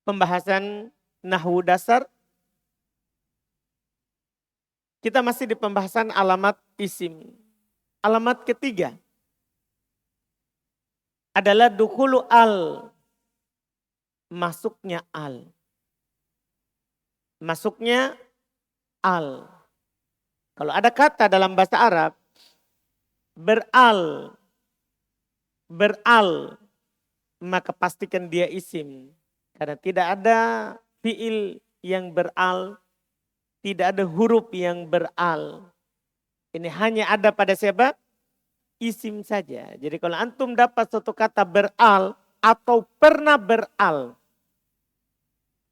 pembahasan nahwu dasar. Kita masih di pembahasan alamat isim. Alamat ketiga adalah dukhulu al. Masuknya al. Masuknya al. Kalau ada kata dalam bahasa Arab beral, maka pastikan dia isim. Karena tidak ada fiil yang beral, tidak ada huruf yang beral. Ini hanya ada pada siapa? Isim saja. Jadi kalau antum dapat suatu kata beral atau pernah beral,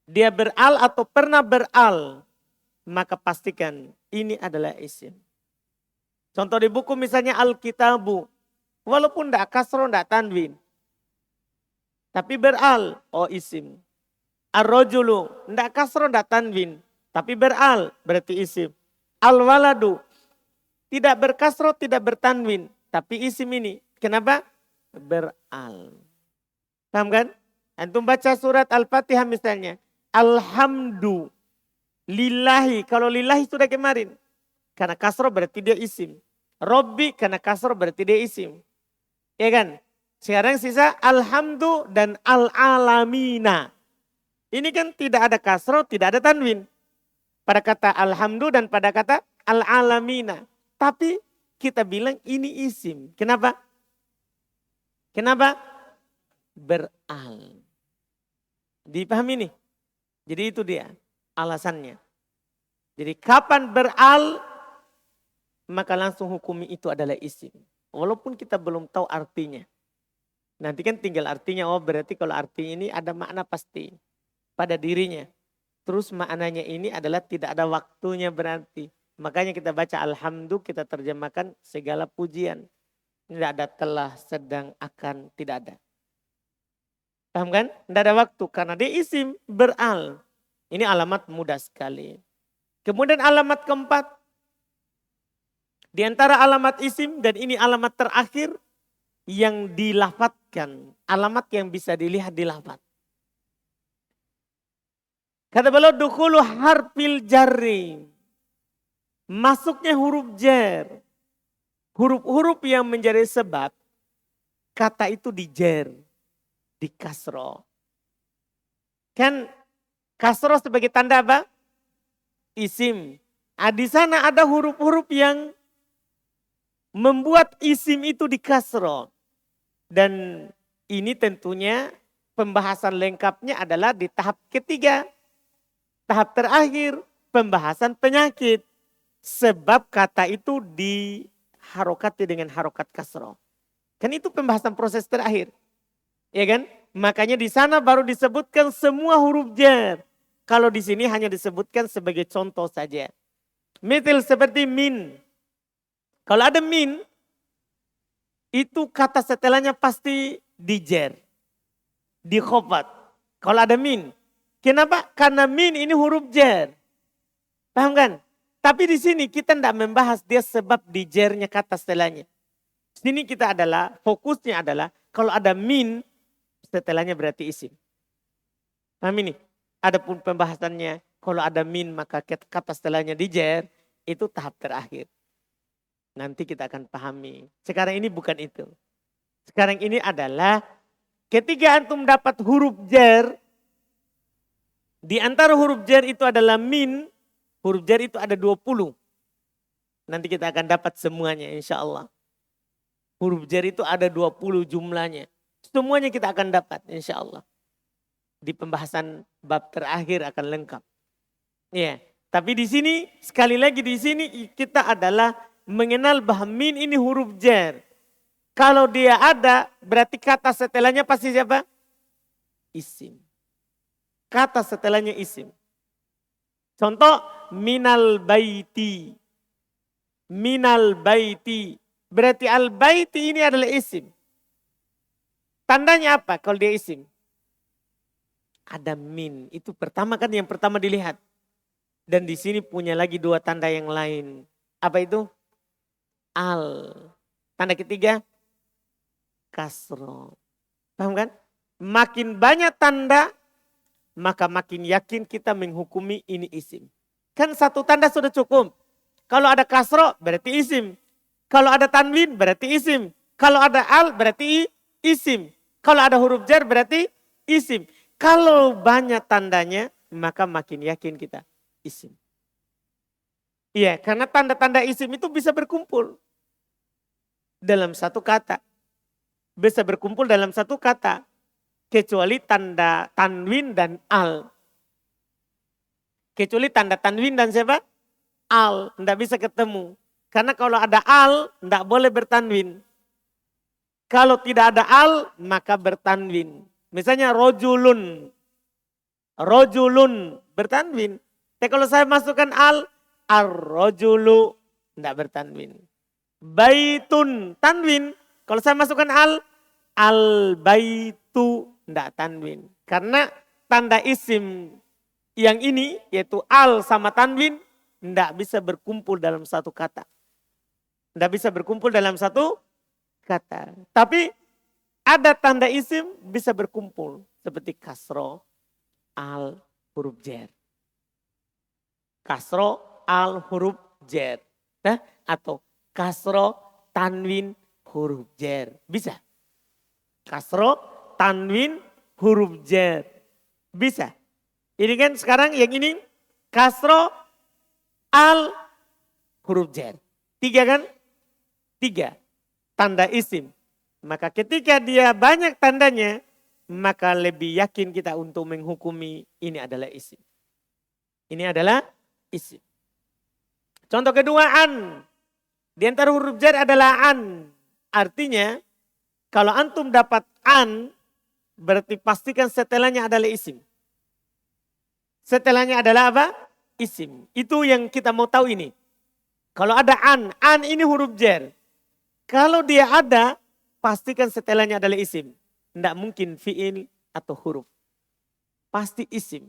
dia beral atau pernah beral, maka pastikan ini adalah isim. Contoh di buku misalnya Alkitabu. Walaupun tidak kasro, tidak tanwin. Tapi beral, oh isim. Ar-rajulu, tidak kasro, tidak tanwin. Tapi beral, berarti isim. Al-waladu, tidak berkasro, tidak bertanwin. Tapi isim ini, kenapa? Beral. Paham kan? Antum baca surat Al-Fatihah misalnya. Alhamdu lillahi. Kalau lillahi sudah kemarin. Karena kasro berarti dia isim. Robbi karena kasro berarti dia isim. Ya kan? Sekarang sisa alhamdu dan al-alamina. Ini kan tidak ada kasro, tidak ada tanwin. Pada kata alhamdu dan pada kata al-alamina. Tapi kita bilang ini isim. Kenapa? Kenapa? Beral. Dipahami nih? Jadi itu dia alasannya. Jadi kapan beral, maka langsung hukumi itu adalah isim. Walaupun kita belum tahu artinya. Nanti kan tinggal artinya, oh berarti kalau artinya ini ada makna pasti pada dirinya. Terus maknanya ini adalah tidak ada waktunya berarti. Makanya kita baca alhamdulillah, kita terjemahkan segala pujian. Tidak ada telah, sedang, akan, tidak ada. Paham kan? Tidak ada waktu karena dia isim beral. Ini alamat mudah sekali. Kemudian alamat keempat. Di antara alamat isim dan ini alamat terakhir yang dilafadzkan. Alamat yang bisa dilihat di lafadz. Kata beliau dukhulu harfil jarri. Masuknya huruf jar. Huruf-huruf yang menjadi sebab kata itu dijer, di kasro. Kan kasro sebagai tanda apa? Isim. Di sana ada huruf-huruf yang membuat isim itu di kasro. Dan ini tentunya pembahasan lengkapnya adalah di tahap ketiga. Tahap terakhir pembahasan penyakit. Sebab kata itu diharokati dengan harokat kasro. Kan itu pembahasan proses terakhir. Ya kan? Makanya di sana baru disebutkan semua huruf jar. Kalau di sini hanya disebutkan sebagai contoh saja. Misal seperti min. Kalau ada min, itu kata setelahnya pasti dijer. Di khofat. Kalau ada min. Kenapa? Karena min ini huruf jar. Paham kan? Tapi di sini kita tidak membahas dia sebab dijernya kata setelahnya. Sini kita adalah, fokusnya adalah kalau ada min, setelahnya berarti isim. Paham ini? Adapun pembahasannya, kalau ada min maka kata setelahnya dijer, itu tahap terakhir. Nanti kita akan pahami. Sekarang ini bukan itu. Sekarang ini adalah ketika antum dapat huruf jar, di antara huruf jar itu adalah min, huruf jar itu ada 20. Nanti kita akan dapat semuanya insya Allah. Huruf jar itu ada 20 jumlahnya. Semuanya kita akan dapat insya Allah. Di pembahasan bab terakhir akan lengkap. Ya, tapi di sini sekali lagi di sini kita adalah mengenal bahwa min ini huruf jar. Kalau dia ada berarti kata setelahnya pasti siapa? Isim. Kata setelahnya isim. Contoh minal baiti. Minal baiti. Berarti al baiti ini adalah isim. Tandanya apa kalau dia isim? Ada min. Itu pertama kan yang pertama dilihat. Dan di sini punya lagi dua tanda yang lain. Apa itu? Al. Tanda ketiga? Kasro. Paham kan? Makin banyak tanda, maka makin yakin kita menghukumi ini isim. Kan satu tanda sudah cukup. Kalau ada kasro berarti isim. Kalau ada tanwin berarti isim. Kalau ada al berarti isim. Kalau ada huruf jar berarti isim. Kalau banyak tandanya maka makin yakin kita isim. Iya, karena tanda-tanda isim itu bisa berkumpul dalam satu kata. Bisa berkumpul dalam satu kata. Kecuali tanda tanwin dan al. Kecuali tanda tanwin dan siapa? Al. Tidak bisa ketemu. Karena kalau ada al, tidak boleh bertanwin. Kalau tidak ada al, maka bertanwin. Misalnya rojulun. Rojulun bertanwin. Tapi kalau saya masukkan al, ar-rojulu tidak bertanwin. Baitun tanwin. Kalau saya masukkan al-baitu tidak tanwin. Karena tanda isim yang ini yaitu al sama tanwin tidak bisa berkumpul dalam satu kata. Tidak bisa berkumpul dalam satu kata. Tapi ada tanda isim bisa berkumpul. Seperti kasro, al, huruf jar. Kasro, al, huruf jar. Nah, atau kasro, tanwin, huruf jar. Bisa. Kasro, tanwin, huruf jar. Bisa. Ini kan sekarang yang ini kasro, al, huruf jar. 3 kan? 3. Tanda isim. Maka ketika dia banyak tandanya, maka lebih yakin kita untuk menghukumi ini adalah isim. Ini adalah isim. Contoh kedua an. Di antara huruf jar adalah an. Artinya kalau antum dapat an berarti pastikan setelahnya adalah isim. Setelahnya adalah apa? Isim. Itu yang kita mau tahu ini. Kalau ada an ini huruf jar. Kalau dia ada, pastikan setelahnya adalah isim. Tidak mungkin fi'il atau huruf. Pasti isim.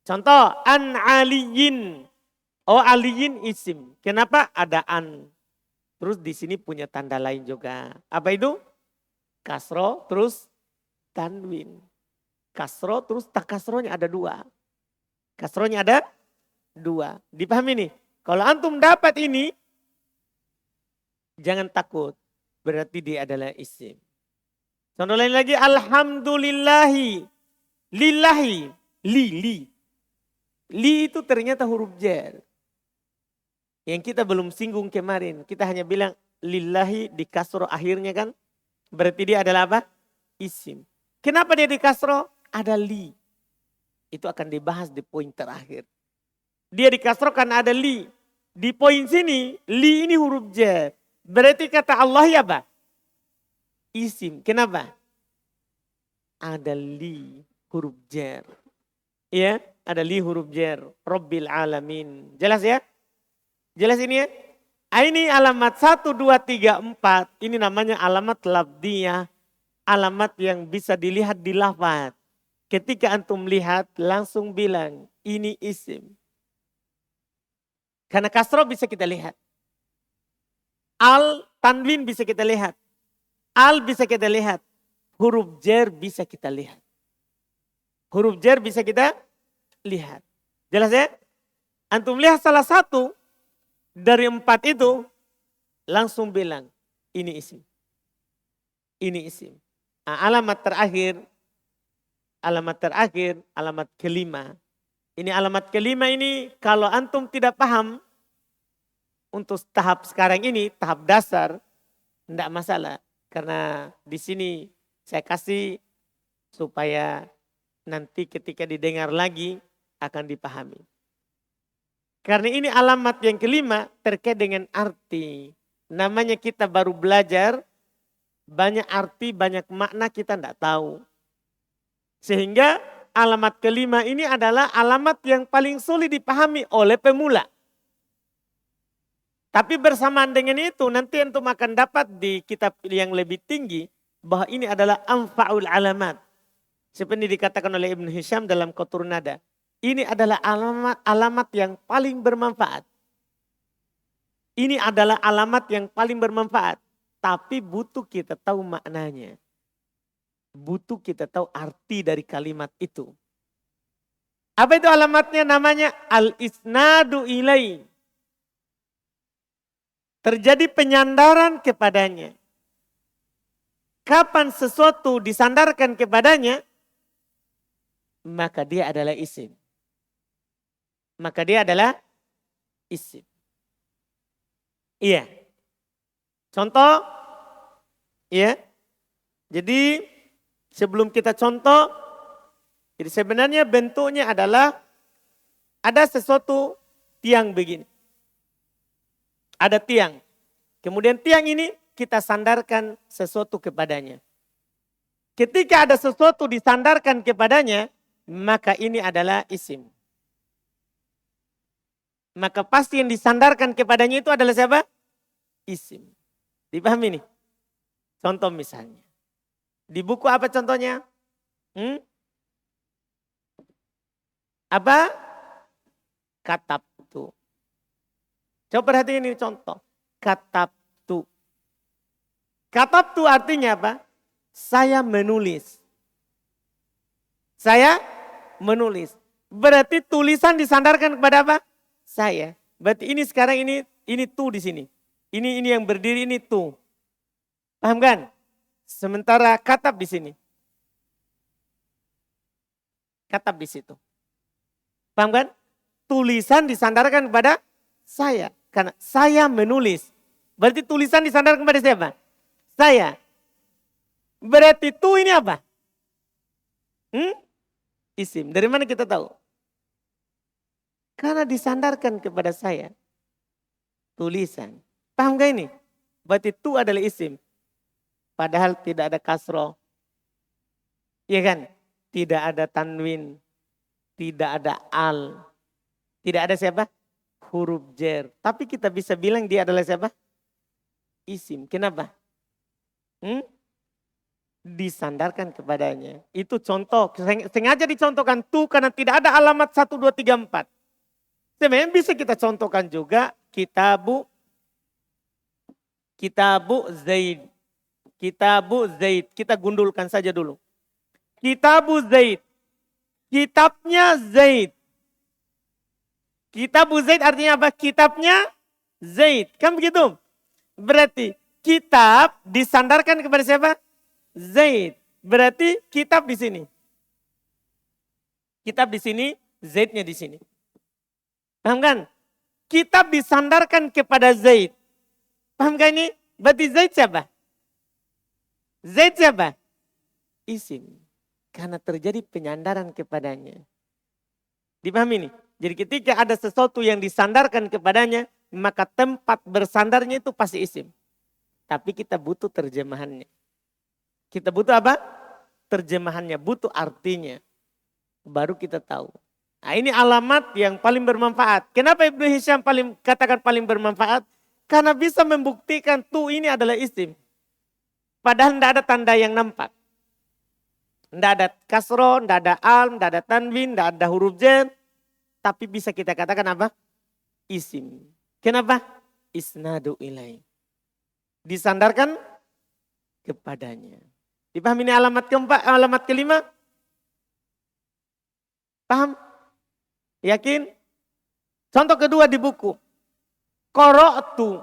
Contoh, an aliyin. Oh aliyin isim. Kenapa? Ada an. Terus di sini punya tanda lain juga. Apa itu? Kasro terus tanwin. Kasro terus tak kasronya ada 2. Kasronya ada 2. Dipahami nih? Kalau antum dapat ini, jangan takut. Berarti dia adalah isim. Contoh lain lagi. Alhamdulillahi. Lillahi. Li. Li itu ternyata huruf jar. Yang kita belum singgung kemarin. Kita hanya bilang lillahi di kasro akhirnya kan. Berarti dia adalah apa? Isim. Kenapa dia di kasro? Ada li. Itu akan dibahas di poin terakhir. Dia di kasro karena ada li. Di poin sini, li ini huruf jar. Berarti kata Allah ya apa? Isim. Kenapa? Ada li huruf jar. Ya, ada li huruf jar. Rabbil alamin. Jelas ya? Jelas ini ya? Ini alamat 1, 2, 3, 4. Ini namanya alamat labdiyah. Alamat yang bisa dilihat di lafaz. Ketika antum lihat langsung bilang ini isim. Karena kasro bisa kita lihat. Al, tanwin bisa kita lihat. Al bisa kita lihat. Huruf jar bisa kita lihat. Huruf jar bisa kita lihat. Jelas ya? Antum lihat salah satu dari 4 itu langsung bilang ini isim. Ini isim. Nah, alamat terakhir, alamat kelima. Ini alamat kelima ini kalau antum tidak paham untuk tahap sekarang ini, tahap dasar, tidak masalah. Karena di sini saya kasih supaya nanti ketika didengar lagi akan dipahami. Karena ini alamat yang kelima terkait dengan arti. Namanya kita baru belajar, banyak arti, banyak makna kita tidak tahu. Sehingga alamat kelima ini adalah alamat yang paling sulit dipahami oleh pemula. Tapi bersamaan dengan itu nanti antum akan dapat di kitab yang lebih tinggi bahwa ini adalah anfa'ul alamat. Seperti dikatakan oleh Ibn Hisham dalam Qatrun Nada. Ini adalah alamat yang paling bermanfaat. Ini adalah alamat yang paling bermanfaat. Tapi butuh kita tahu maknanya. Butuh kita tahu arti dari kalimat itu. Apa itu alamatnya? Namanya al-isnadu ilai. Terjadi penyandaran kepadanya. Kapan sesuatu disandarkan kepadanya, maka dia adalah isim. Maka dia adalah isim. Iya. Contoh, iya. Jadi sebelum kita contoh, jadi sebenarnya bentuknya adalah ada sesuatu tiang begini. Ada tiang. Kemudian tiang ini kita sandarkan sesuatu kepadanya. Ketika ada sesuatu disandarkan kepadanya, maka ini adalah isim. Maka pasti yang disandarkan kepadanya itu adalah siapa? Isim. Dipahami nih? Contoh misalnya. Di buku apa contohnya? Apa? Katabtu. Coba perhatiin ini contoh. Katabtu. Katabtu artinya apa? Saya menulis. Saya menulis. Berarti tulisan disandarkan kepada apa? Saya. Berarti ini sekarang ini tu di sini. Ini yang berdiri ini tu. Paham kan? Sementara katab di sini. Katab di situ. Paham kan? Tulisan disandarkan kepada saya. Karena saya menulis. Berarti tulisan disandarkan kepada siapa? Saya. Berarti tu ini apa? Isim. Dari mana kita tahu? Karena disandarkan kepada saya. Tulisan. Paham gak ini? Berarti tu adalah isim. Padahal tidak ada kasroh. Iya kan? Tidak ada tanwin. Tidak ada al. Tidak ada siapa? Huruf jer. Tapi kita bisa bilang dia adalah siapa? Isim. Kenapa? Disandarkan kepadanya. Itu contoh. Sengaja dicontohkan tu karena tidak ada alamat 1, 2, 3, 4. Sebenarnya bisa kita contohkan juga kitabu Zaid. Kitabu Zaid. Kita gundulkan saja dulu. Kitabu Zaid. Kitabnya Zaid. Kitabu Zaid artinya apa? Kitabnya Zaid. Kan begitu? Berarti kitab disandarkan kepada siapa? Zaid. Berarti kitab di sini. Kitab di sini, Zaidnya di sini. Paham kan? Kitab disandarkan kepada Zaid. Paham kan ini? Berarti Zaid siapa? Zaid siapa? Isim. Karena terjadi penyandaran kepadanya. Dipahami nih? Jadi ketika ada sesuatu yang disandarkan kepadanya, maka tempat bersandarnya itu pasti isim. Tapi kita butuh terjemahannya. Kita butuh apa? Terjemahannya, butuh artinya. Baru kita tahu. Nah, ini alamat yang paling bermanfaat. Kenapa Ibnu Hisham katakan paling bermanfaat? Karena bisa membuktikan tu ini adalah isim. Padahal tidak ada tanda yang nampak. Tidak ada kasro, tidak ada al, tidak ada tanwin, tidak ada huruf jen. Tapi bisa kita katakan apa? Isim. Kenapa? Isnadu ilai. Disandarkan kepadanya. Dipahami ini alamat keempat, alamat kelima? Paham? Yakin? Contoh kedua di buku. Qara'tu.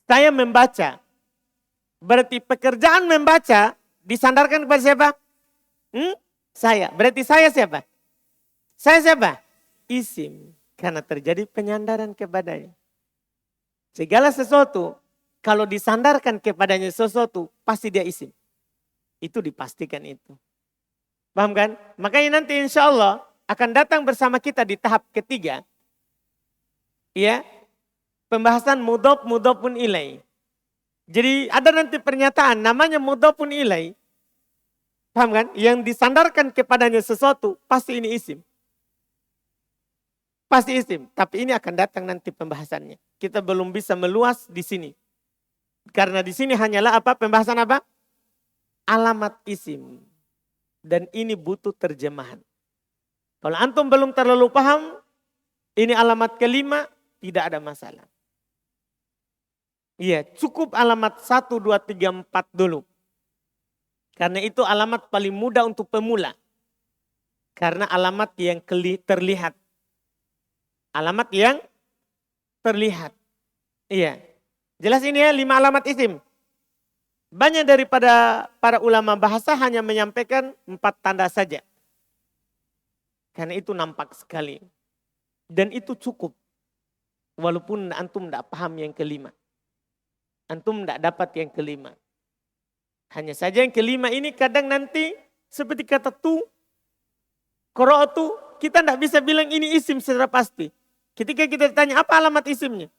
Saya membaca. Berarti pekerjaan membaca disandarkan kepada siapa? Saya. Berarti saya siapa? Saya siapa? Isim. Karena terjadi penyandaran kepadanya. Segala sesuatu, kalau disandarkan kepadanya sesuatu, pasti dia isim. Itu dipastikan itu. Paham kan? Makanya nanti insya Allah akan datang bersama kita di tahap ketiga. Ya, pembahasan mudhofun ilai. Jadi ada nanti pernyataan namanya mudhofun ilai. Paham kan? Yang disandarkan kepadanya sesuatu, pasti ini isim. Pasti isim, tapi ini akan datang nanti pembahasannya. Kita belum bisa meluas di sini. Karena di sini hanyalah apa? Pembahasan apa? Alamat isim. Dan ini butuh terjemahan. Kalau antum belum terlalu paham, ini alamat kelima, tidak ada masalah. Iya, cukup alamat 1, 2, 3, 4 dulu. Karena itu alamat paling mudah untuk pemula. Karena alamat yang terlihat. Alamat yang terlihat. Iya. Jelas ini ya 5 alamat isim. Banyak daripada para ulama bahasa hanya menyampaikan 4 tanda saja. Karena itu nampak sekali. Dan itu cukup. Walaupun antum tidak paham yang kelima. Antum tidak dapat yang kelima. Hanya saja yang kelima ini kadang nanti seperti kata tu, qara'tu, kita tidak bisa bilang ini isim secara pasti. Ketika kita ditanya apa alamat isimnya?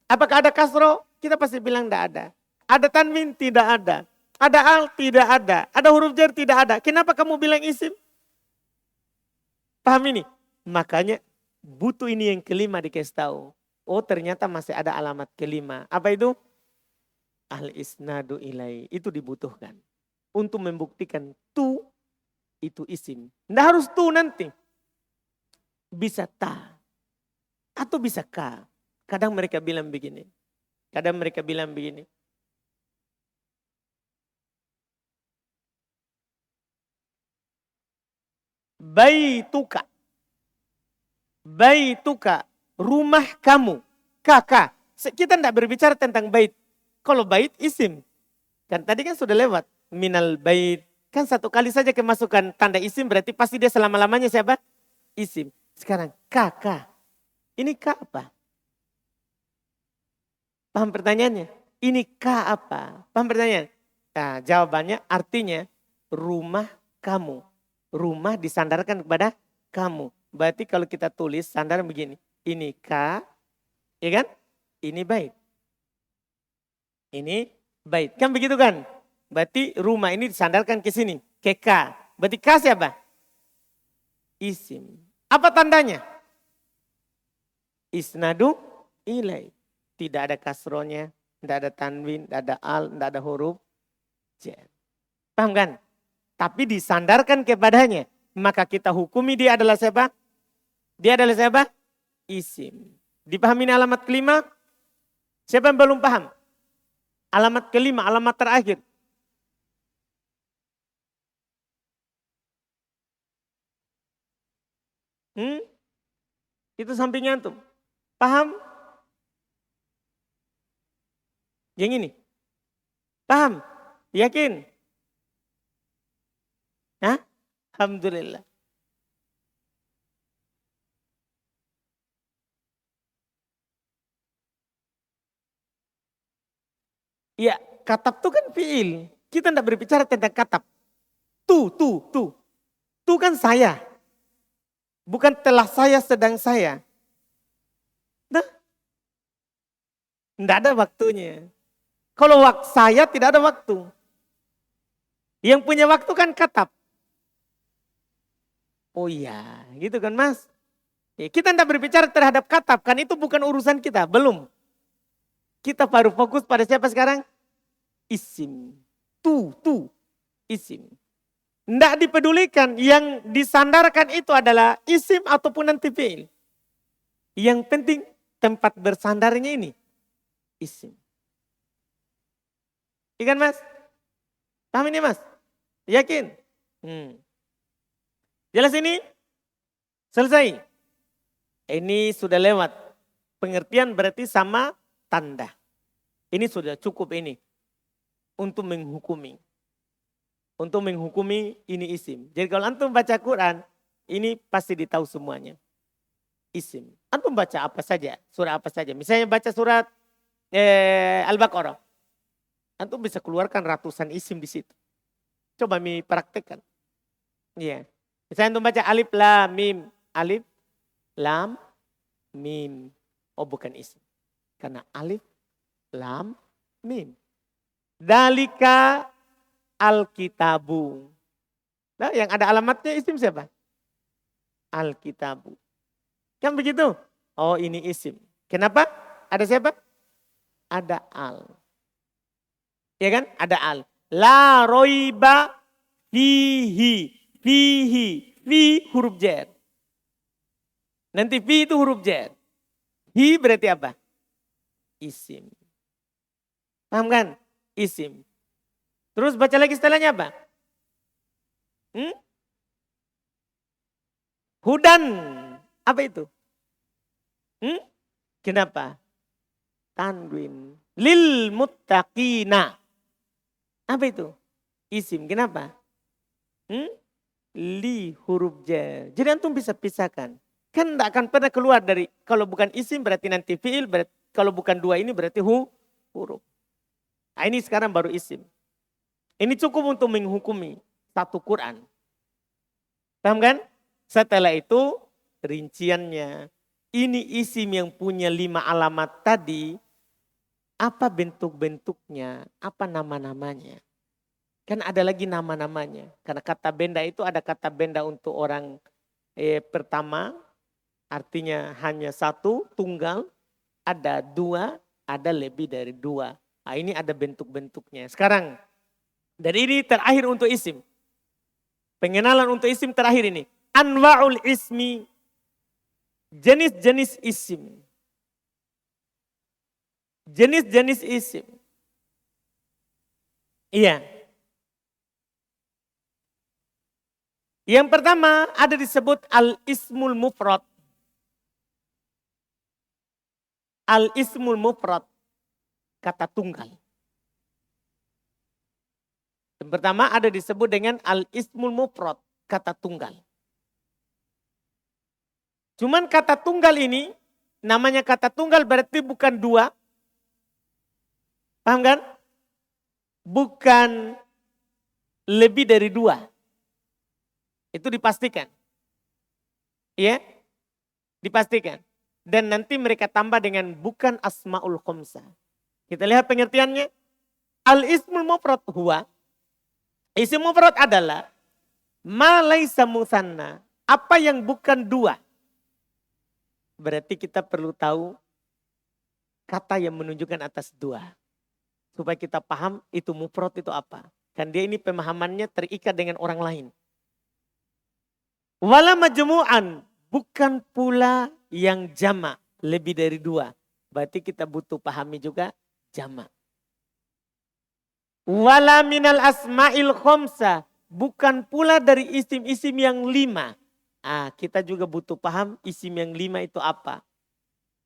Apakah ada kasro? Kita pasti bilang tidak ada. Ada tanwin? Tidak ada. Ada al? Tidak ada. Ada huruf jar? Tidak ada. Kenapa kamu bilang isim? Paham ini? Makanya butuh ini yang kelima dikasih tahu. Oh ternyata masih ada alamat kelima. Apa itu? Al-isnadu ilai. Itu dibutuhkan. Untuk membuktikan tu itu isim. Tidak harus tu nanti. Bisa ta. Atau bisa ka. Kadang mereka bilang begini. Kadang mereka bilang begini. Baituka. Baituka. Rumah kamu. Kakak. Kita tidak berbicara tentang bait. Kalau bait isim. Kan tadi kan sudah lewat. Minal bait. Kan satu kali saja kemasukan tanda isim berarti pasti dia selama-lamanya siapa? Isim. Sekarang kakak. Ini ka apa? Paham pertanyaannya? Ini ka apa? Paham pertanyaan? Nah jawabannya artinya rumah kamu. Rumah disandarkan kepada kamu. Berarti kalau kita tulis sandar begini. Ini ka, ya kan? Ini bait. Ini bait. Kan begitu kan? Berarti rumah ini disandarkan ke sini. Ke ka. Berarti ka siapa? Isim. Apa tandanya? Isnadu ilai. Tidak ada kasronya, tidak ada tanwin, tidak ada al, tidak ada huruf jar. Paham kan? Tapi disandarkan kepadanya. Maka kita hukumi dia adalah siapa? Dia adalah siapa? Isim. Dipahami alamat kelima? Siapa yang belum paham? Alamat kelima, alamat terakhir. Itu sampingnya antum. Paham? Yang ini. Paham? Yakin? Hah? Alhamdulillah. Ya, katab itu kan fiil. Kita tidak berbicara tentang katab. Tu. Tu kan saya. Bukan telah saya, sedang saya. Nah, tidak ada waktunya. Kalau saya tidak ada waktu. Yang punya waktu kan katab. Oh iya, gitu kan mas. Ya, kita tidak berbicara terhadap katab, kan itu bukan urusan kita, belum. Kita baru fokus pada siapa sekarang? Isim. Tu, isim. Tidak dipedulikan, yang disandarkan itu adalah isim ataupun nanti fi'il. Yang penting tempat bersandarnya ini, isim. Ikan mas? Paham ini mas? Yakin? Jelas ini? Selesai? Ini sudah lewat. Pengertian berarti sama tanda. Ini sudah cukup ini. Untuk menghukumi. Untuk menghukumi ini isim. Jadi kalau antum baca Quran, ini pasti ditahu semuanya. Isim. Antum baca apa saja, surah apa saja. Misalnya baca surat Al-Baqarah. Antum bisa keluarkan ratusan isim di situ. Coba mi praktekkan. Iya. Misalnya antum baca alif lam mim. Alif lam mim. Oh bukan isim. Karena alif lam mim. Dalika Alkitabu. Nah, yang ada alamatnya isim siapa? Alkitabu. Kan begitu? Oh ini isim. Kenapa? Ada siapa? Ada al. Ya kan? Ada al. La roiba fihi. Fi huruf jar. Nanti fi itu huruf jar. Hi berarti apa? Isim. Paham kan? Isim. Terus baca lagi setelahnya apa? Hudan. Apa itu? Kenapa? Tanwin. Lil muttaqina. Apa itu? Isim. Kenapa? Li huruf jar. Jadi antum bisa pisahkan. Kan tidak akan pernah keluar dari, kalau bukan isim berarti nanti fi'il, kalau bukan dua ini berarti huruf. Nah, ini sekarang baru isim. Ini cukup untuk menghukumi satu Quran. Paham kan? Setelah itu rinciannya. Ini isim yang punya 5 alamat tadi. Apa bentuk-bentuknya? Apa nama-namanya? Kan ada lagi nama-namanya. Karena kata benda itu ada kata benda untuk orang pertama. Artinya hanya satu, tunggal. Ada dua, ada lebih dari dua. Nah, ini ada bentuk-bentuknya. Sekarang dari ini terakhir untuk isim. Pengenalan untuk isim terakhir ini. Anwa'ul ismi. Jenis-jenis isim. Jenis-jenis isim. Iya. Yang pertama ada disebut al-ismul mufrad. Al-ismul mufrad. Kata tunggal. Yang pertama ada disebut dengan al-ismul mufrad. Kata tunggal. Cuman kata tunggal ini, namanya kata tunggal berarti bukan dua. Paham kan? Bukan lebih dari dua. Itu dipastikan. Iya? Dipastikan. Dan nanti mereka tambah dengan bukan asma'ul khamsah. Kita lihat pengertiannya. Al-ismul mufrad huwa. Isim mufrad adalah ma laisa musanna. Apa yang bukan dua. Berarti kita perlu tahu kata yang menunjukkan atas dua. Supaya kita paham itu mufrad itu apa. Kan dia ini pemahamannya terikat dengan orang lain. Wala majmu'an. Bukan pula yang jamak. Lebih dari dua. Berarti kita butuh pahami juga jamak. Wala minal asma'il khamsah. Bukan pula dari isim-isim yang 5. Kita juga butuh paham isim yang 5 itu apa.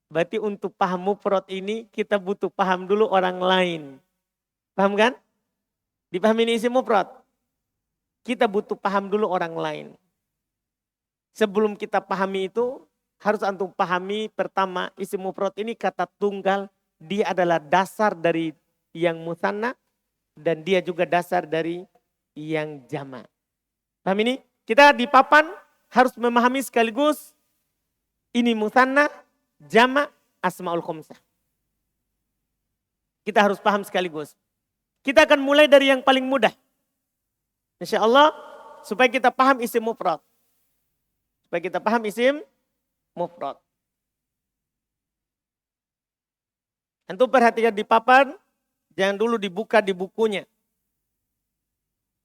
Berarti untuk paham mufrad ini kita butuh paham dulu orang lain. Paham kan? Dipahami ini isim mufrad. Kita butuh paham dulu orang lain. Sebelum kita pahami itu harus antum pahami pertama isim mufrad ini kata tunggal. Dia adalah dasar dari yang musanna dan dia juga dasar dari yang jamak. Paham ini? Kita di papan harus memahami sekaligus ini musanna, jamak, asmaul khamsah. Kita harus paham sekaligus. Kita akan mulai dari yang paling mudah. Insya Allah supaya kita paham isim mufrad. Supaya kita paham isim mufrad. Antum perhatikan di papan, jangan dulu dibuka di bukunya.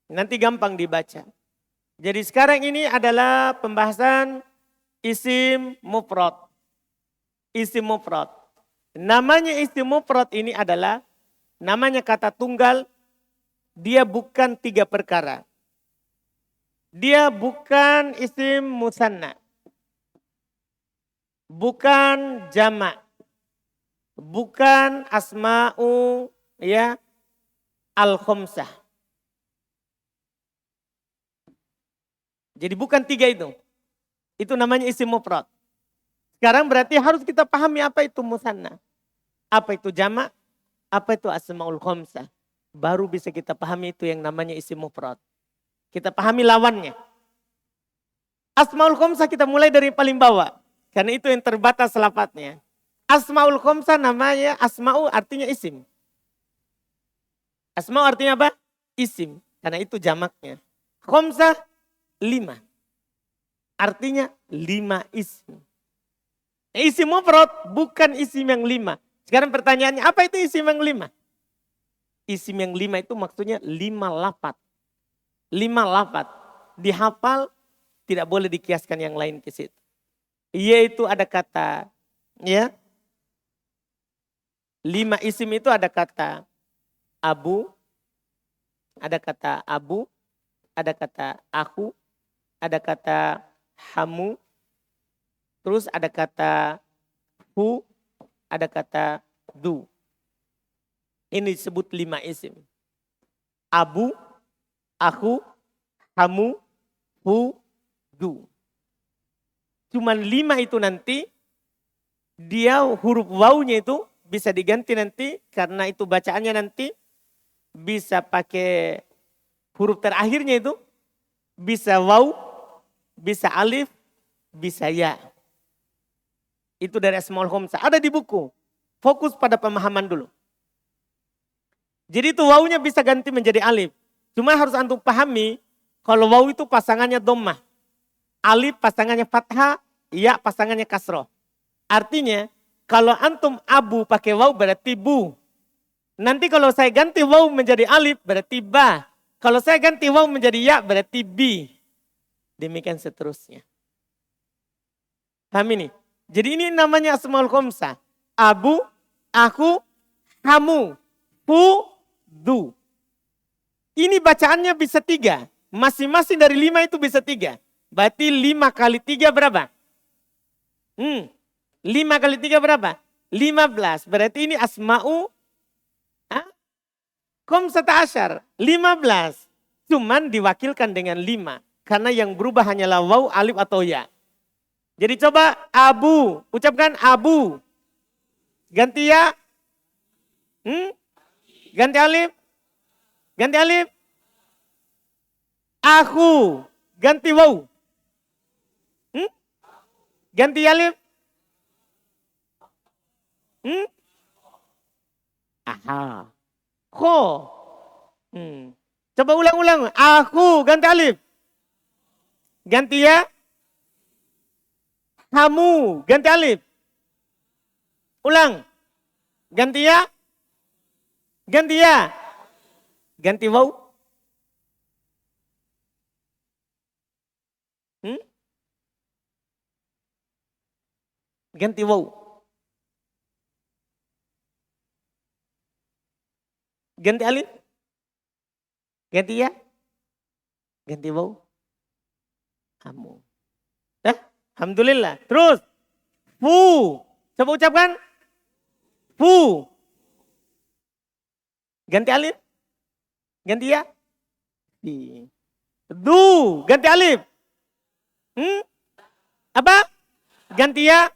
Nanti gampang dibaca. Jadi sekarang ini adalah pembahasan isim mufrad. Isim mufrad. Namanya isim mufrad ini adalah namanya kata tunggal. Dia bukan 3 perkara. Dia bukan isim musanna. Bukan jamak. Bukan asma'u ya al-khamsah. Jadi bukan 3 itu. Itu namanya isim mufrad. Sekarang berarti harus kita pahami apa itu musanna. Apa itu jamak. Apa itu asma'ul khamsah. Baru bisa kita pahami itu yang namanya isim mufrad. Kita pahami lawannya. Asma'ul khamsah kita mulai dari paling bawah. Karena itu yang terbatas lafadznya. Asma'ul khamsah namanya asma'u artinya isim. Asma'u artinya apa? Isim. Karena itu jamaknya. Khamsah 5. Artinya 5 isim. Isim mufrad bukan isim yang 5. Sekarang pertanyaannya apa itu isim yang 5? Isim yang 5 itu maksudnya 5 lafaz. 5 lafaz. Dihafal tidak boleh dikiaskan yang lain ke situ. Yaitu ada kata ya. 5 isim itu ada kata abu, ada kata abu, ada kata aku, ada kata hamu, Terus ada kata hu, ada kata du. Ini disebut 5 isim. Abu, aku, kamu, hu, du. Cuman 5 itu nanti, dia huruf wawunya itu bisa diganti nanti, karena itu bacaannya nanti bisa pakai huruf terakhirnya itu, bisa waw, bisa alif, bisa ya. Itu dari Asmaul Khamsah. Ada di buku. Fokus pada pemahaman dulu. Jadi itu wawunya bisa ganti menjadi alif. Cuma harus antum pahami, kalau waw itu pasangannya dhammah. Alif pasangannya fathah, ya pasangannya kasroh. Artinya, kalau antum abu pakai waw berarti bu. Nanti kalau saya ganti waw menjadi alif berarti ba. Kalau saya ganti waw menjadi ya berarti bi. Demikian seterusnya. Paham ini? Jadi ini namanya Asmaul Khamsah. Abu, aku, kamu, hu, du. Ini bacaannya bisa 3. Masing-masing dari 5 itu bisa 3. Berarti 5 kali 3 berapa? 5 kali 3 berapa? 15. Berarti ini Asma'u Khamsata asyar. 15. Cuman diwakilkan dengan 5. Karena yang berubah hanyalah waw, alif atau ya. Jadi coba abu. Ucapkan abu. Ganti ya. Ganti alif. Ganti alif. Aku. Ganti waw. Ganti alif. Aha. Kho. Coba ulang-ulang. Aku. Ganti alif. Ganti ya. Kamu. Ganti alif. Ulang. Ganti ya. Ganti ya. Ganti waw. Ganti waw. Ganti alif. Ganti ya. Ganti waw. Kamu. Alhamdulillah. Terus. Fu. Coba ucapkan. Fu. Ganti alif. Ganti ya. Fi. Du. Ganti alif. Apa? Ganti ya.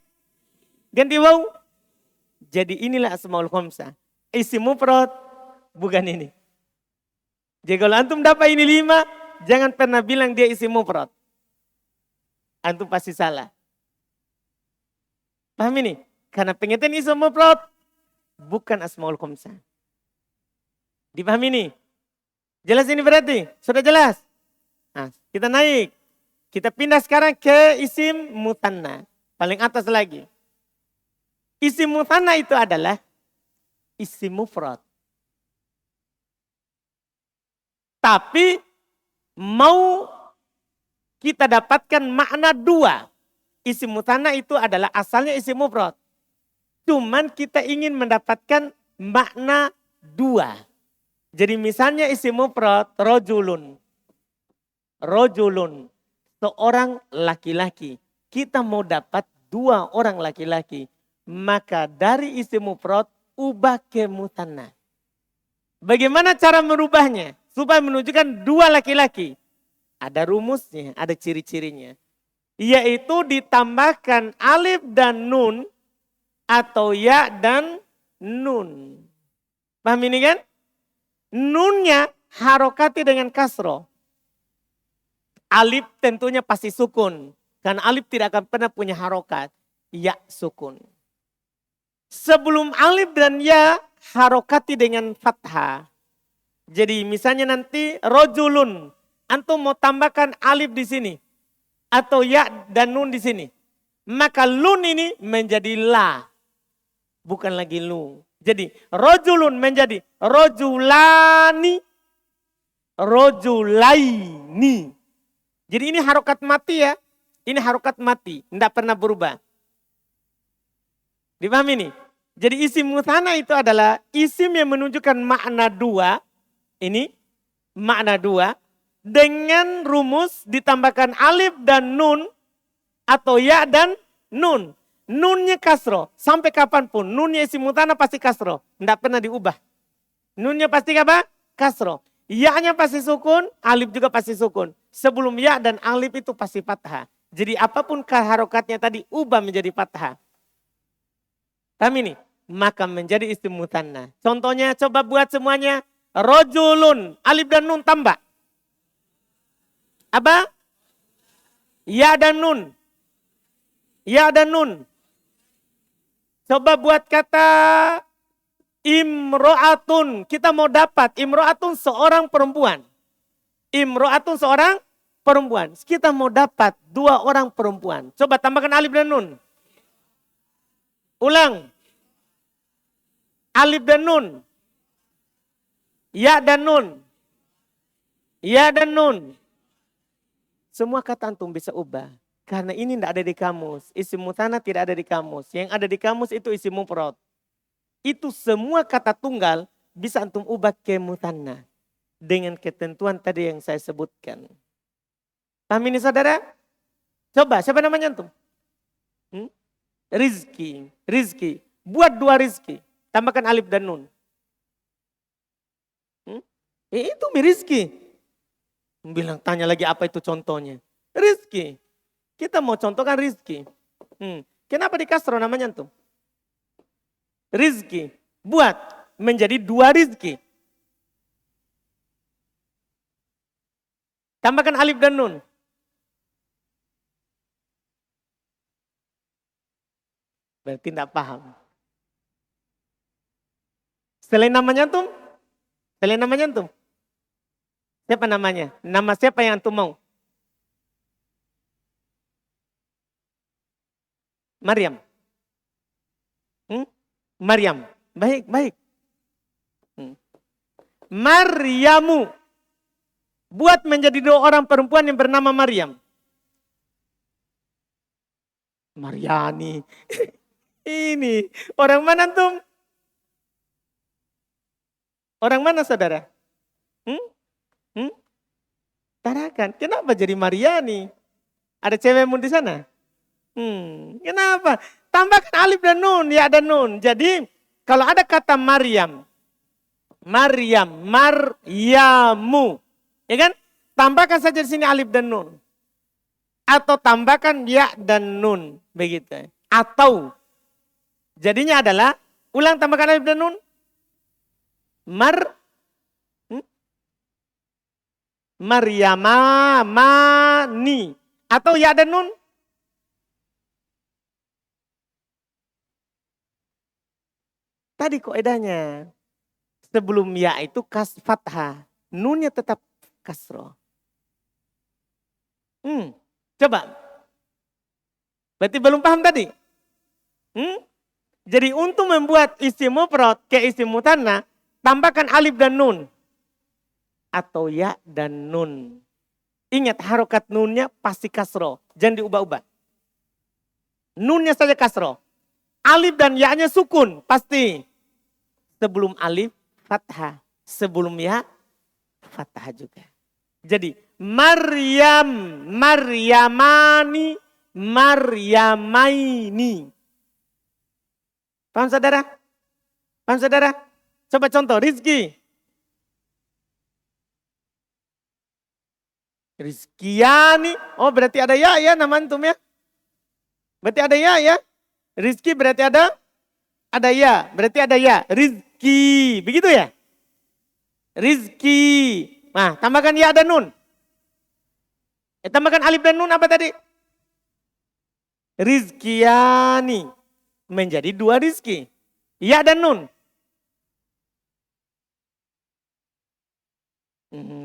Ganti waw. Jadi inilah Asmaul Khamsah. Isim mufrad bukan ini. Jadi kalau antum dapat ini 5, jangan pernah bilang dia isim mufrad. Antum pasti salah. Paham ini? Karena pengertian isim mufrad bukan Asmaul Khamsah. Dipahami ini? Jelas ini berarti? Sudah jelas? Nah, kita naik. Kita pindah sekarang ke isim mutanna. Paling atas lagi. Isim mutanna itu adalah isim mufrad. Tapi mau kita dapatkan makna 2. Isim mutanna itu adalah asalnya isim mufrad. Cuman kita ingin mendapatkan makna 2. Jadi misalnya isim mufrad rojulun. Rojulun. Seorang laki-laki. Kita mau dapat 2 orang laki-laki. Maka dari isim mufrad ubah ke mutanna. Bagaimana cara merubahnya? Supaya menunjukkan 2 laki-laki. Ada rumusnya, ada ciri-cirinya. Yaitu ditambahkan alif dan nun atau ya dan nun. Paham ini kan? Nunnya harokati dengan kasroh. Alif tentunya pasti sukun. Karena alif tidak akan pernah punya harokat. Ya sukun. Sebelum alif dan ya harokati dengan fathah. Jadi misalnya nanti rojulun. Antum mau tambahkan alif di sini. Atau ya dan nun di sini. Maka lun ini menjadi la. Bukan lagi lu. Jadi rojulun menjadi rojulani. Rojulaini. Jadi ini harokat mati ya. Ini harokat mati. Tidak pernah berubah. Dipahami ini? Jadi isim mutanna itu adalah isim yang menunjukkan makna 2. Ini makna 2. Dengan rumus ditambahkan alif dan nun. Atau ya dan nun. Nunnya kasro. Sampai kapanpun. Nunnya isim mutana pasti kasro. Tidak pernah diubah. Nunnya pasti apa? Kasro. Ya-nya pasti sukun. Alif juga pasti sukun. Sebelum ya dan alif itu pasti fathah. Jadi apapun harokatnya tadi ubah menjadi fathah. Paham ini? Maka menjadi isim mutanna. Contohnya coba buat semuanya. Rojulun. Alif dan nun tambah. Apa? Ya dan nun. Ya dan nun. Coba buat kata imro'atun. Kita mau dapat imro'atun seorang perempuan. Imro'atun seorang perempuan. Kita mau dapat 2 orang perempuan. Coba tambahkan alif dan nun. Ulang. Alif dan nun. Ya dan nun. Ya dan nun. Semua kata antum bisa ubah. Karena ini tidak ada di kamus. Isim mutana tidak ada di kamus. Yang ada di kamus itu isim mufrad. Itu semua kata tunggal bisa antum ubah ke mutanna. Dengan ketentuan tadi yang saya sebutkan. Paham ini saudara? Coba, siapa namanya antum? Rizki. Rizki. Buat 2 rizki. Tambahkan alif dan nun. Itu Rizki. Bilang tanya lagi apa itu contohnya. Rizki. Kita mau contohkan rizki. Kenapa di kasro namanya antum? Rizki. Buat menjadi 2 rizki. Tambahkan alif dan nun. Berarti tidak paham. Selain namanya antum? Selain namanya antum? Siapa namanya? Nama siapa yang antum mau? Maryam. Maryam. Baik, baik. Maryamu. Buat menjadi 2 orang perempuan yang bernama Maryam. Maryani. Ini. Orang mana antum? Orang mana saudara? Tarakan. Kenapa jadi Maryani? Ada cewekmu di sana? Kenapa? Tambahkan alif dan nun, ya dan nun. Jadi kalau ada kata Maryam, Maryam, Maryamu, ya kan? Tambahkan saja di sini alif dan nun. Atau tambahkan ya dan nun, begitu. Atau jadinya adalah ulang tambahkan alif dan nun. Maryama, mani. Atau ya dan nun. Tadi kaidahnya sebelum ya itu fathah, nunnya tetap kasroh. Coba. Berarti belum paham tadi? Jadi untuk membuat isim mufrad ke isim mutanna, tambahkan alif dan nun. Atau ya dan nun. Ingat harokat nunnya pasti kasroh, jangan diubah-ubah. Nunnya saja kasroh. Alif dan ya-nya sukun, pasti. Sebelum alif, fathah. Sebelum ya, fathah juga. Jadi, Maryam, Maryamani, Maryamaini. Paham saudara? Paham saudara? Coba contoh, Rizki. Rizkiani. Oh berarti ada ya nama antum ya. Berarti ada ya. Rizki berarti ada ya. Berarti ada ya. Rizki. Begitu ya? Rizki. Nah tambahkan ya dan nun. Tambahkan alif dan nun apa tadi? Rizkiani. Menjadi 2 rizki. Ya dan nun.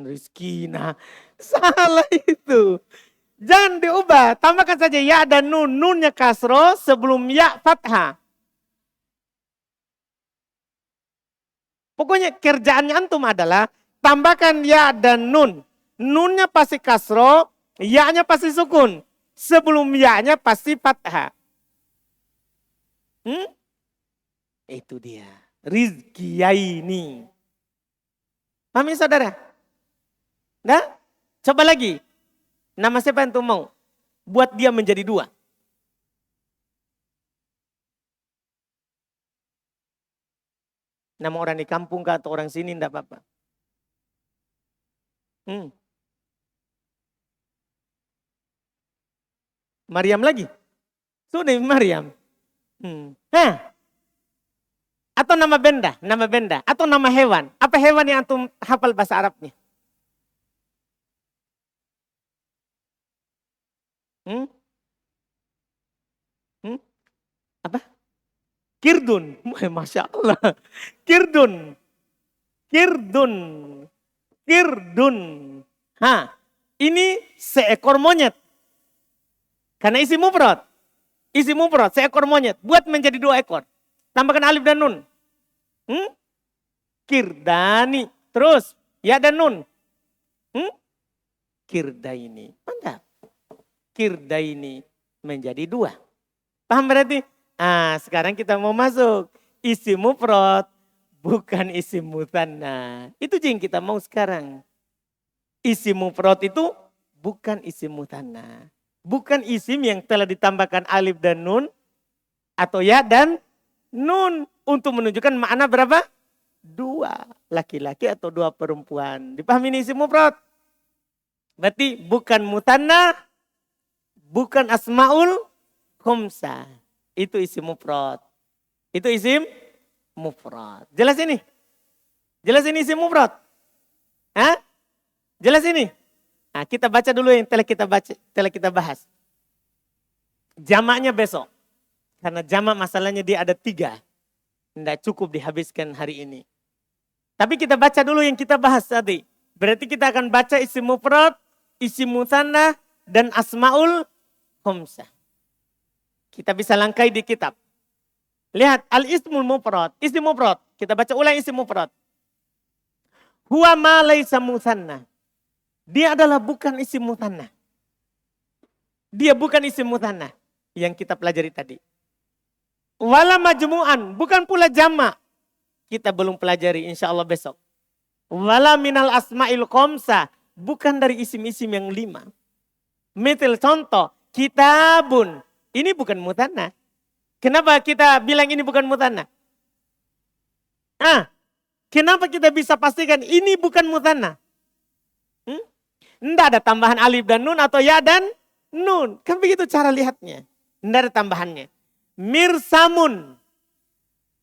Rizkina. Salah itu. Jangan diubah. Tambahkan saja ya dan nun. Nunnya kasro sebelum ya fathah. Pokoknya kerjaannya antum adalah tambahkan ya dan nun. Nunnya pasti kasro. Ya-nya pasti sukun. Sebelum ya-nya pasti fathah. Itu dia. Rizkiyaini. Paham ya saudara? Nah, coba lagi. Nama siapa yang antum mau? Buat dia menjadi 2. Nama orang di kampung kah atau orang sini enggak apa-apa. Maryam lagi. Sudah Maryam. Atau nama benda, atau nama hewan. Apa hewan yang antum hafal bahasa Arabnya? Apa? Kirdun. Masya Allah. Kirdun. Kirdun. Kirdun. Ini seekor monyet. Karena isi mufrad. Isi mufrad, seekor monyet. Buat menjadi 2 ekor. Tambahkan alif dan nun. Kirdani. Terus, ya dan nun. Kirdaini. Mantap. Kirdaini menjadi 2. Paham berarti? Sekarang kita mau masuk. Isi mufrad, bukan isi mutsanna. Itu yang kita mau sekarang. Isi mufrad itu bukan isi mutsanna. Bukan isim yang telah ditambahkan alif dan nun. Atau ya dan nun. Untuk menunjukkan makna berapa? 2 laki-laki atau 2 perempuan. Dipahami ini isim mufrad? Berarti bukan mutsanna, bukan asmaul khamsah. Itu isim mufrad. Itu isim mufrad. Jelas ini? Jelas ini isim mufrad? Jelas ini? Kita baca dulu yang telah kita bahas. Jamaknya besok. Karena jamak masalahnya dia ada 3. Tidak cukup dihabiskan hari ini. Tapi kita baca dulu yang kita bahas tadi. Berarti kita akan baca isim mufrad, isim mutsanna, dan asmaul khamsah. Kita bisa langkai di kitab. Lihat al-ismul mufrad, isim mufrad. Kita baca ulang isim mufrad. Huwa ma laisa mutsanna. Dia adalah bukan isim mutsanna. Dia bukan isim mutsanna yang kita pelajari tadi. Wala majmu'an, bukan pula jamak. Kita belum pelajari insya Allah besok. Wala minal asma'il khamsah, bukan dari isim-isim yang 5. Misal contoh, kitabun. Ini bukan mutsanna. Kenapa kita bilang ini bukan mutsanna? Kenapa kita bisa pastikan ini bukan mutsanna? Tidak ada tambahan alif dan nun atau ya dan nun. Kan begitu cara lihatnya. Tidak ada tambahannya. Mirsamun.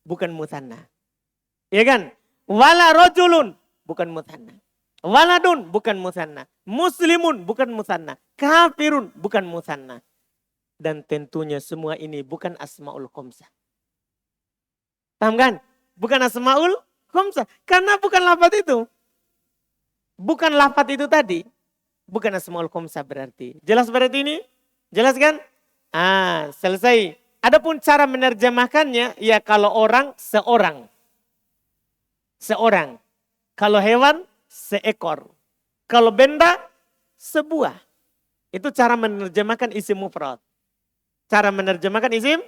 Bukan mutsanna. Ya kan? Wala rojulun. Bukan mutsanna. Waladun. Bukan mutsanna. Muslimun. Bukan mutsanna. Kafirun. Bukan mutsanna. Dan tentunya semua ini bukan asmaul khamsah. Paham kan? Bukan asmaul khamsah. Karena bukan lafaz itu. Bukan lafaz itu tadi. Bukan asmaul khamsah berarti. Jelas berarti ini? Jelas kan? Selesai. Adapun cara menerjemahkannya, ya kalau orang, seorang. Seorang. Kalau hewan, seekor. Kalau benda, sebuah. Itu cara menerjemahkan isim mufrad. Cara menerjemahkan isim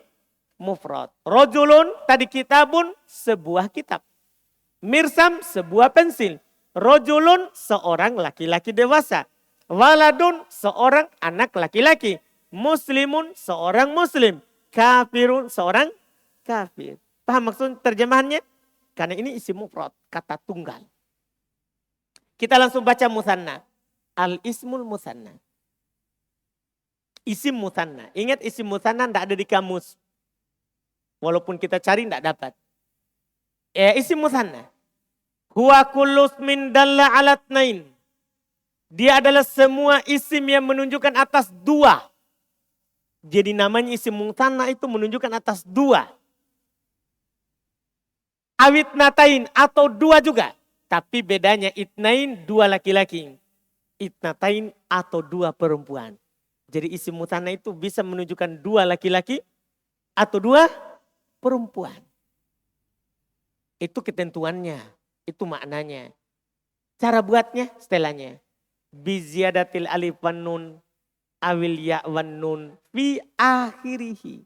mufrad. Rojulun, tadi kitabun, sebuah kitab. Mirsam, sebuah pensil. Rojulun, seorang laki-laki dewasa. Waladun, seorang anak laki-laki. Muslimun, seorang muslim. Kafirun, seorang kafir. Paham maksud terjemahannya? Karena ini isim mufrad, kata tunggal. Kita langsung baca mutsanna. Al-ismul mutsanna. Isim mutsanna. Ingat isim mutsanna tidak ada di kamus. Walaupun kita cari tidak dapat. Isim mutsanna. Huwa kullu ismin dalla ala tsnain. Dia adalah semua isim yang menunjukkan atas 2. Jadi namanya isim mutsanna itu menunjukkan atas 2. Awit natain atau 2 juga. Tapi bedanya itnain 2 laki-laki. Itnatain atau 2 perempuan. Jadi isim mutsanna itu bisa menunjukkan 2 laki-laki atau 2 perempuan. Itu ketentuannya. Itu maknanya. Cara buatnya setelahnya. Biziyadatil alif wan nun awil ya wan nun fi akhirihi.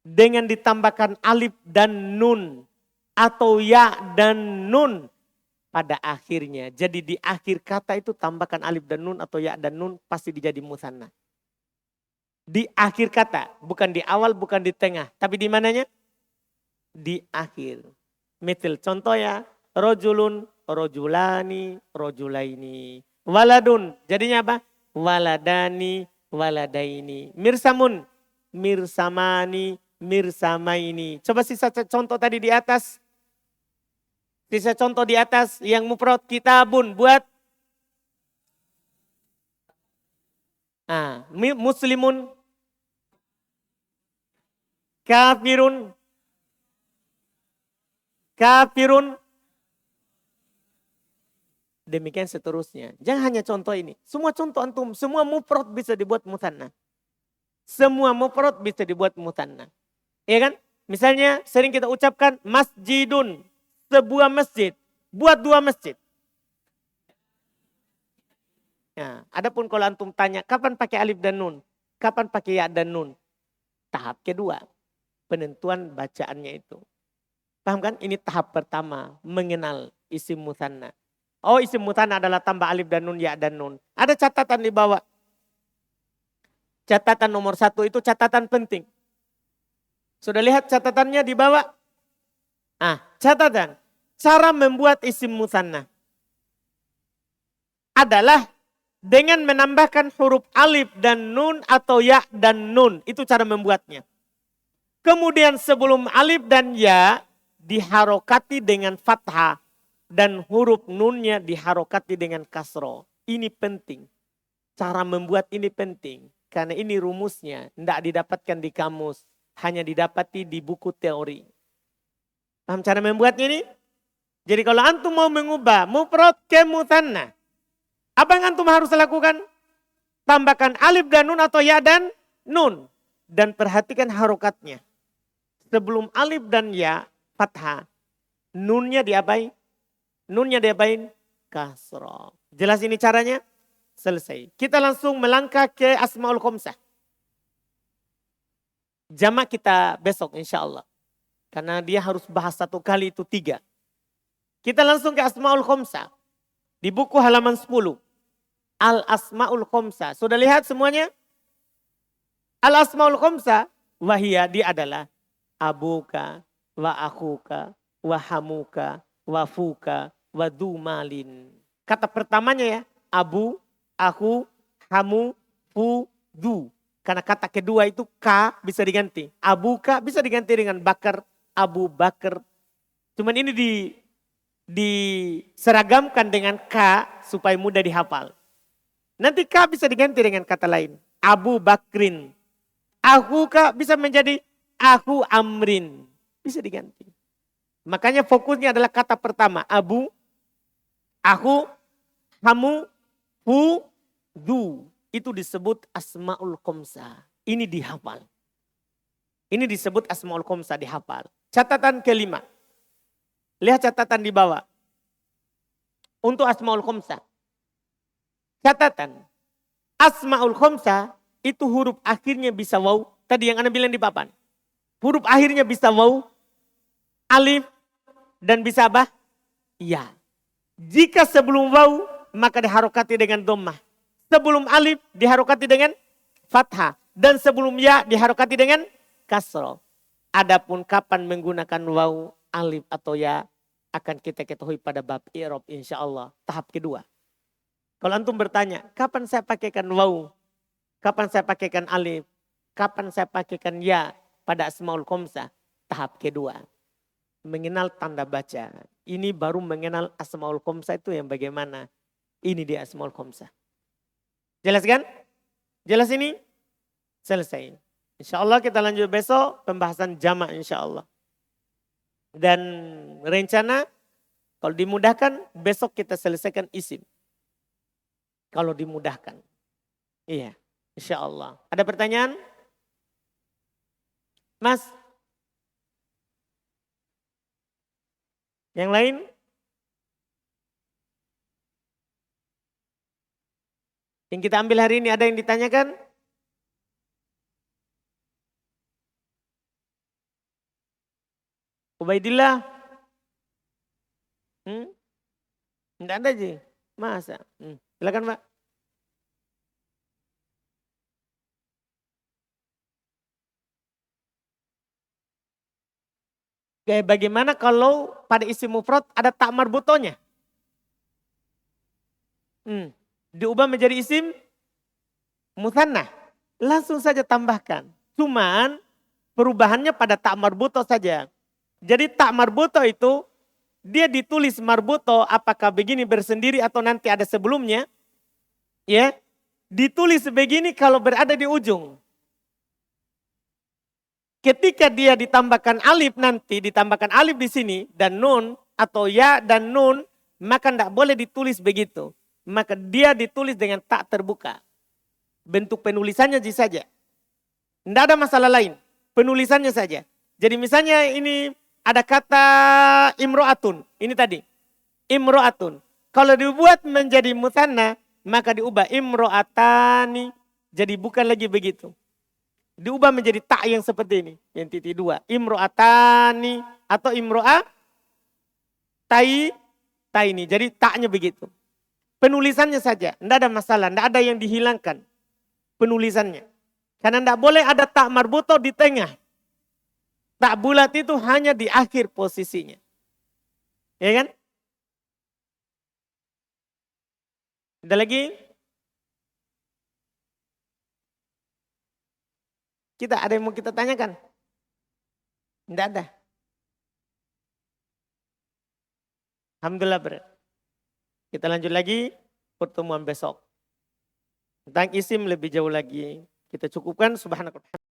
Dengan ditambahkan alif dan nun atau ya dan nun pada akhirnya. Jadi di akhir kata itu tambahkan alif dan nun atau ya dan nun pasti dijadi mutsanna. Di akhir kata, bukan di awal, bukan di tengah, tapi di mananya? Di akhir. Mitil. Contoh ya. Rojulun, rojulani, rojulaini. Waladun. Jadinya apa? Waladani, waladaini. Mirsamun, mirsamani, mirsamaini. Coba sisa contoh tadi di atas. Sisa contoh di atas yang mufrad kitabun buat muslimun, kafirun, kafirun. Demikian seterusnya. Jangan hanya contoh ini. Semua contoh antum, semua mufrad bisa dibuat musanna. Semua mufrad bisa dibuat musanna. Iya kan? Misalnya sering kita ucapkan masjidun, sebuah masjid. Buat dua masjid. Nah, adapun kalau antum tanya kapan pakai alif dan nun, kapan pakai ya dan nun, tahap kedua penentuan bacaannya itu. Paham kan? Ini tahap pertama mengenal isim musanna. Oh, isim musanna adalah tambah alif dan nun, ya dan nun. Ada catatan di bawah. Catatan nomor 1 itu catatan penting. Sudah lihat catatannya di bawah? Catatan. Cara membuat isim musanna adalah dengan menambahkan huruf alif dan nun atau ya dan nun. Itu cara membuatnya. Kemudian sebelum alif dan ya diharokati dengan fathah. Dan huruf nunnya diharokati dengan kasro. Ini penting. Cara membuat ini penting. Karena ini rumusnya. Tidak didapatkan di kamus. Hanya didapati di buku teori. Paham cara membuatnya ini? Jadi kalau antum mau mengubah mufrad ke musanna. Apa yang antum harus lakukan? Tambahkan alif dan nun atau ya dan nun. Dan perhatikan harokatnya. Sebelum alif dan ya, fathah. Nunnya diapain? Nunnya diapain? Kasroh. Jelas ini caranya? Selesai. Kita langsung melangkah ke Asmaul Khomsah. Jamak kita besok insya Allah. Karena dia harus bahas 1 kali itu 3. Kita langsung ke Asmaul Khomsah. Di buku halaman 10. Al-Asma'ul Khomsah. Sudah lihat semuanya? Al-Asma'ul Khomsah. Wahia dia adalah abuka, wa akuka, wa hamuka, wa fuka, wa dumalin. Kata pertamanya ya. Abu, aku, hamu, fu, du. Karena kata kedua itu ka bisa diganti. Abuka bisa diganti dengan bakar, Abu Bakar. Cuman ini diseragamkan dengan ka supaya mudah dihafal. Nanti ka bisa diganti dengan kata lain. Abu Bakrin. Aku ka bisa menjadi aku Amrin. Bisa diganti. Makanya fokusnya adalah kata pertama. Abu, aku, hamu, hu, du. Itu disebut Asmaul Khomsah. Ini dihafal. Ini disebut Asmaul Khomsah dihafal. Catatan kelima. Lihat catatan di bawah. Untuk Asmaul Khomsah. Catatan. Asmaul Khomsah itu huruf akhirnya bisa waw. Tadi yang Anda bilang di papan. Huruf akhirnya bisa waw. Alif. Dan bisa apa? Ya. Jika sebelum waw maka diharokati dengan dhammah. Sebelum alif diharokati dengan fathah. Dan sebelum ya diharokati dengan kasroh. Adapun kapan menggunakan waw, alif atau ya akan kita ketahui pada bab i'rab insyaallah tahap kedua. Kalau antum bertanya, kapan saya pakaikan waw? Kapan saya pakaikan alif? Kapan saya pakaikan ya pada Asmaul Khomsah? Tahap kedua. Mengenal tanda baca. Ini baru mengenal Asmaul Khomsah itu yang bagaimana. Ini dia Asmaul Khomsah. Jelas kan? Jelas ini? Selesai. InsyaAllah kita lanjut besok pembahasan jamak insyaAllah. Dan rencana kalau dimudahkan besok kita selesaikan isim. Kalau dimudahkan. Iya, insyaallah. Ada pertanyaan? Mas? Yang lain? Yang kita ambil hari ini ada yang ditanyakan? Ubaidillah? Tidak ada sih. Masa? Silakan Pak. Kayak bagaimana kalau pada isim mufrad ada tak marbutonya? Diubah menjadi isim mutsanna. Langsung saja tambahkan. Cuman perubahannya pada tak marbuto saja. Jadi tak marbuto itu dia ditulis marbuto apakah begini bersendiri atau nanti ada sebelumnya. Ya, ditulis begini kalau berada di ujung. Ketika dia ditambahkan alif nanti, ditambahkan alif di sini dan nun atau ya dan nun, maka tidak boleh ditulis begitu. Maka dia ditulis dengan tak terbuka. Bentuk penulisannya saja. Tidak ada masalah lain. Penulisannya saja. Jadi misalnya ini ada kata imro'atun. Ini tadi. Imro'atun. Kalau dibuat menjadi mutsanna, maka diubah imro'atani. Jadi bukan lagi begitu. Diubah menjadi tak yang seperti ini. Yang titik dua. Imro'atani atau imro'a taini. Jadi taknya begitu. Penulisannya saja. Tidak ada masalah. Tidak ada yang dihilangkan. Penulisannya. Karena tidak boleh ada tak marbuto di tengah. Tak bulat itu hanya di akhir posisinya. Ya kan? Ada lagi? Ada yang mau kita tanyakan? Tidak ada. Alhamdulillah berat. Kita lanjut lagi pertemuan besok. Tentang isim lebih jauh lagi. Kita cukupkan subhanakallah.